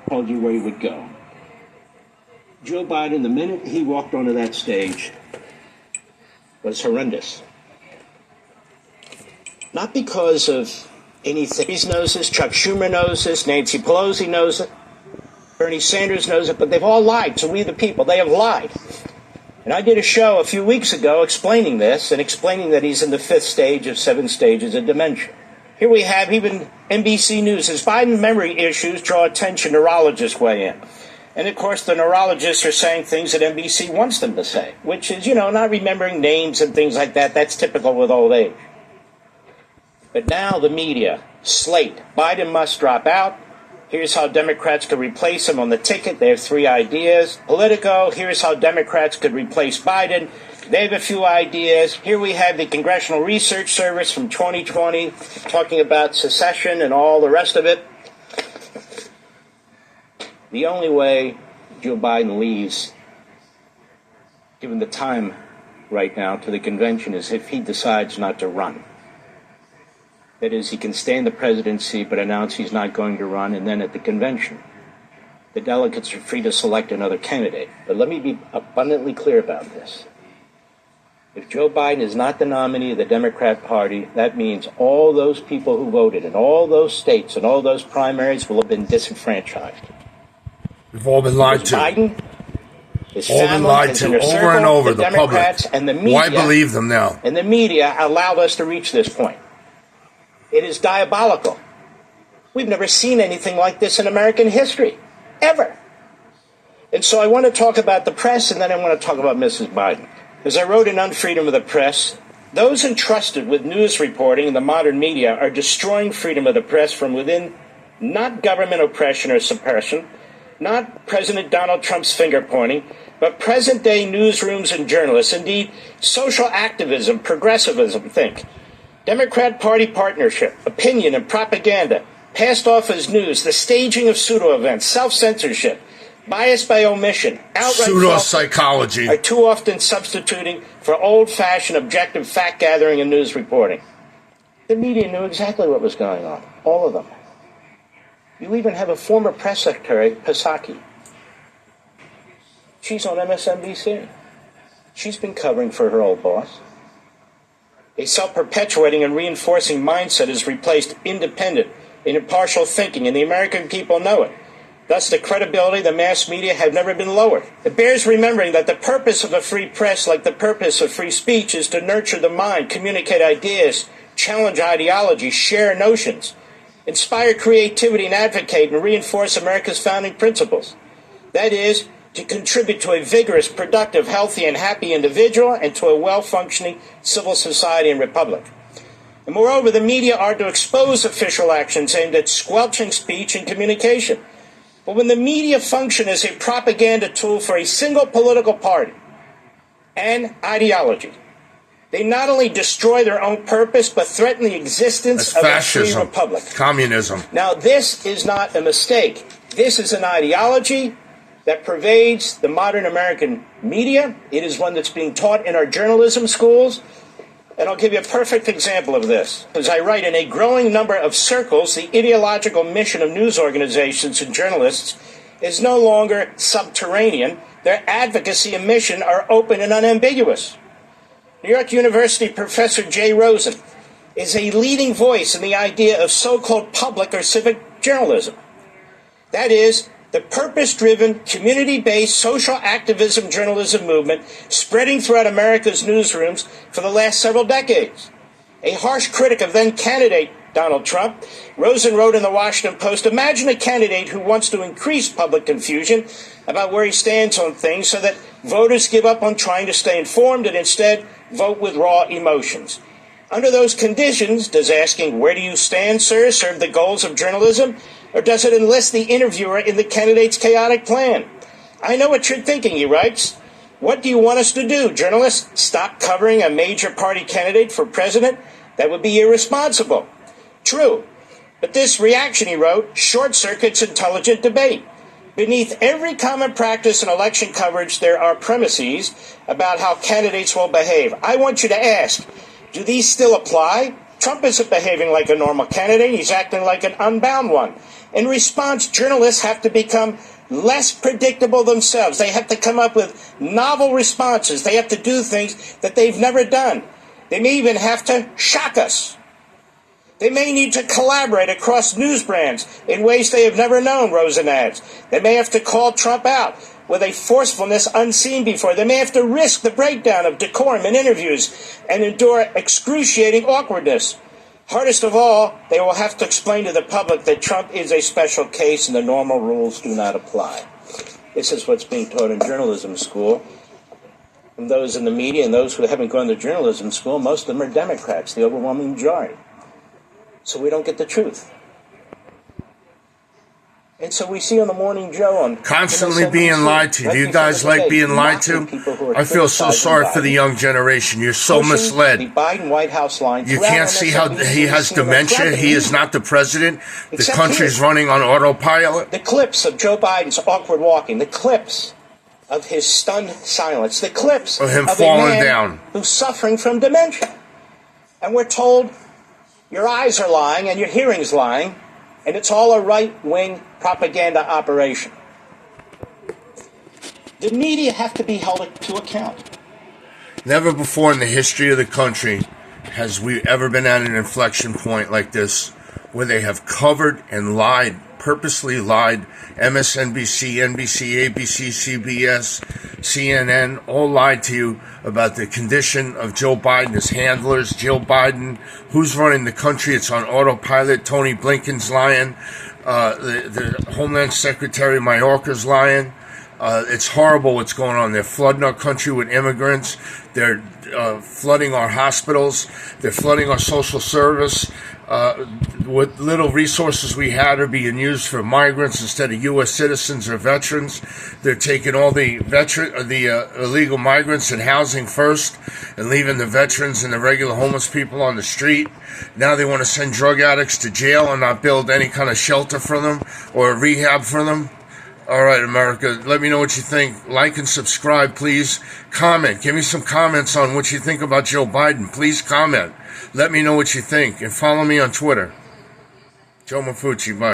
told you where he would go. Joe Biden, the minute he walked onto that stage, was horrendous. Not because of anything. He knows this, Chuck Schumer knows this, Nancy Pelosi knows it, Bernie Sanders knows it, but they've all lied. So we the people, they have lied. And I did a show a few weeks ago explaining this and explaining that he's in the fifth stage of 7 stages of dementia. Here we have even NBC News. As Biden memory issues draw attention, neurologists weigh in. And, of course, the neurologists are saying things that NBC wants them to say, which is, not remembering names and things like that. That's typical with old age. But now the media, slate, Biden must drop out. Here's how Democrats could replace him on the ticket. They have 3 ideas. Politico, here's how Democrats could replace Biden. They have a few ideas. Here we have the Congressional Research Service from 2020 talking about secession and all the rest of it. The only way Joe Biden leaves, given the time right now, to the convention is if he decides not to run. That is, he can stay in the presidency but announce he's not going to run, and then at the convention, the delegates are free to select another candidate. But let me be abundantly clear about this. If Joe Biden is not the nominee of the Democrat Party, that means all those people who voted in all those states and all those primaries will have been disenfranchised. We've all been lied to. Biden, his all been lied to over and over. The Democrats public. And the media, why believe them now? And the media allowed us to reach this point. It is diabolical. We've never seen anything like this in American history, ever. And so I want to talk about the press, and then I want to talk about Mrs. Biden. As I wrote in Unfreedom of the Press, those entrusted with news reporting in the modern media are destroying freedom of the press from within, not government oppression or suppression, not President Donald Trump's finger-pointing, but present-day newsrooms and journalists, indeed, social activism, progressivism, think. Democrat Party partnership, opinion and propaganda, passed off as news, the staging of pseudo-events, self-censorship, bias by omission, outright pseudo-psychology are too often substituting for old-fashioned objective fact-gathering and news reporting. The media knew exactly what was going on, all of them. You even have a former press secretary, Psaki. She's on MSNBC. She's been covering for her old boss. A self-perpetuating and reinforcing mindset has replaced independent and impartial thinking, and the American people know it. Thus, the credibility of the mass media have never been lowered. It bears remembering that the purpose of a free press, like the purpose of free speech, is to nurture the mind, communicate ideas, challenge ideology, share notions, inspire creativity, and advocate and reinforce America's founding principles. That is, to contribute to a vigorous, productive, healthy, and happy individual and to a well-functioning civil society and republic. And moreover, the media are to expose official actions aimed at squelching speech and communication. But when the media function as a propaganda tool for a single political party and ideology, they not only destroy their own purpose, but threaten the existence of a free republic. Communism. Now, this is not a mistake. This is an ideology that pervades the modern American media. It is one that's being taught in our journalism schools. And I'll give you a perfect example of this. As I write, in a growing number of circles, the ideological mission of news organizations and journalists is no longer subterranean. Their advocacy and mission are open and unambiguous. New York University professor Jay Rosen is a leading voice in the idea of so-called public or civic journalism. That is, the purpose-driven, community-based social activism journalism movement spreading throughout America's newsrooms for the last several decades. A harsh critic of then-candidate Donald Trump, Rosen wrote in the Washington Post, imagine a candidate who wants to increase public confusion about where he stands on things so that voters give up on trying to stay informed and instead vote with raw emotions. Under those conditions, does asking, where do you stand, sir, serve the goals of journalism? Or does it enlist the interviewer in the candidate's chaotic plan? I know what you're thinking, he writes. What do you want us to do, journalists? Stop covering a major party candidate for president? That would be irresponsible. True. But this reaction, he wrote, short-circuits intelligent debate. Beneath every common practice in election coverage, there are premises about how candidates will behave. I want you to ask, do these still apply? Trump isn't behaving like a normal candidate. He's acting like an unbound one. In response, journalists have to become less predictable themselves. They have to come up with novel responses. They have to do things that they've never done. They may even have to shock us. They may need to collaborate across news brands in ways they have never known, Rosen adds. They may have to call Trump out with a forcefulness unseen before. They may have to risk the breakdown of decorum in interviews and endure excruciating awkwardness. Hardest of all, they will have to explain to the public that Trump is a special case and the normal rules do not apply. This is what's being taught in journalism school. And those in the media and those who haven't gone to journalism school, most of them are Democrats, the overwhelming majority. So we don't get the truth. And so we see on the Morning Joe on constantly being lied to. Do you guys like being lied to? I feel so sorry for the young generation. You're so misled. The Biden White House line. You can't see how he has dementia. He is not the president. The country's running on autopilot. The clips of Joe Biden's awkward walking, the clips of his stunned silence, the clips of him of falling a man down, who's suffering from dementia. And we're told your eyes are lying and your hearing's lying, and it's all a right-wing propaganda operation. The media have to be held to account. Never before in the history of the country has we ever been at an inflection point like this, where they have covered and lied, purposely lied. MSNBC, NBC, ABC, CBS, CNN, all lied to you about the condition of Joe Biden, his handlers, Jill Biden, who's running the country. It's on autopilot. Tony Blinken's lying. The Homeland Secretary Mayorkas lying. It's horrible what's going on. They're flooding our country with immigrants. They're flooding our hospitals. They're flooding our social service. What little resources we had are being used for migrants instead of U.S. citizens or veterans. They're taking all the illegal migrants and housing first and leaving the veterans and the regular homeless people on the street. Now they want to send drug addicts to jail and not build any kind of shelter for them or rehab for them. All right, America, let me know what you think. Like and subscribe, please. Comment. Give me some comments on what you think about Joe Biden. Please comment. Let me know what you think. And follow me on Twitter. Joe Mafucci, bye.